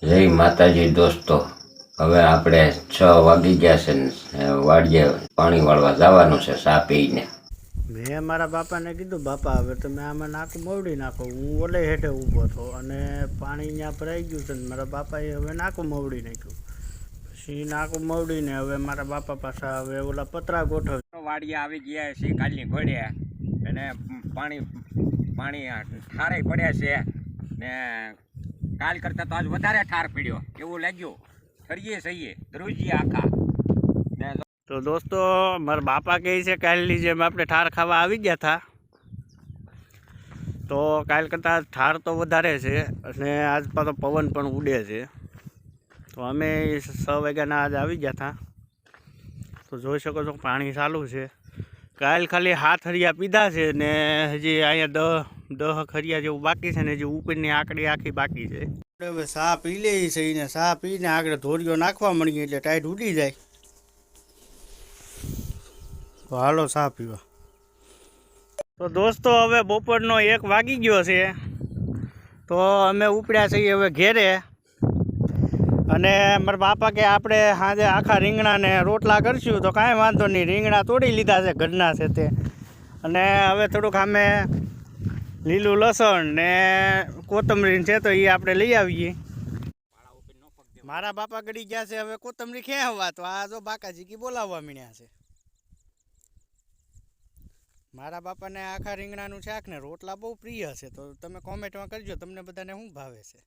જય માતાજી દોસ્તો, હવે આપણે 6 વાગી ગયા છે ને વાડીએ પાણી વાળવા જવાનું છે ચા પીને. મેં મારા બાપાને કીધું, બાપા હવે તમે આમાં નાકું મવડી નાખો. હું ઓલે હેઠે ઊભો હતો અને પાણી ત્યાં ભરાઈ ગયું છે ને મારા બાપાએ હવે નાકું મવડી નાખ્યું. પછી નાકું મવડીને હવે મારા બાપા પાછા હવે ઓલા પતરા ગોઠવ વાડીએ આવી ગયા છે કાલની ઘોડે અને પાણી પાણી ઠારે પડ્યા છે ને કાલ કરતાં તો આજ વધારે ઠાર પડ્યો એવું લાગ્યું. ફરીએ સહીએ ધ્રુજીએ આખા. તો દોસ્તો, મારા બાપા કહે છે કાલની જેમ આપણે ઠાર ખાવા આવી ગયા હતા, તો કાલ કરતાં ઠાર તો વધારે છે અને આજ પાછો પવન પણ ઉડે છે. તો અમે 6 વાગ્યાના આજ આવી ગયા હતા. તો જોઈ શકો છો પાણી ચાલુ છે. કાલ ખાલી 7 હરિયા પીધા છે ને હજી અહીંયા 10 હરિયા જેવું બાકી છે ને હજી ઉપરની આંકડી આખી બાકી છે. હવે ચા પી લઈએ છીએ ને ચા પીને આગળ ધોરીઓ નાખવા મળીએ એટલે ટાઈટ ઉડી જાય. તો હાલો ચા પીવા. તો દોસ્તો, હવે બપોરનો 1 વાગી ગયો છે. તો અમે ઉપડ્યા છીએ હવે ઘેરે. અને મારા બાપા કે આપણે સાંજે આખા રીંગણાને રોટલા કરશું. તો કાંઈ વાંધો નહીં, રીંગણા તોડી લીધા છે ઘરના છે તે. અને હવે થોડુંક અમે લીલું લસણ ને કોથમરી છે તો એ આપણે લઈ આવીએ. મારા બાપા ગળી ગયા છે હવે કોથમરી ખેંચવા. તો આ જો બાકાજી કી બોલાવવા મીણ્યા છે. મારા બાપાને આખા રીંગણાનું શાક ને રોટલા બહુ પ્રિય છે. તો તમે કોમેન્ટમાં કરજો તમને બધાને શું ભાવે છે.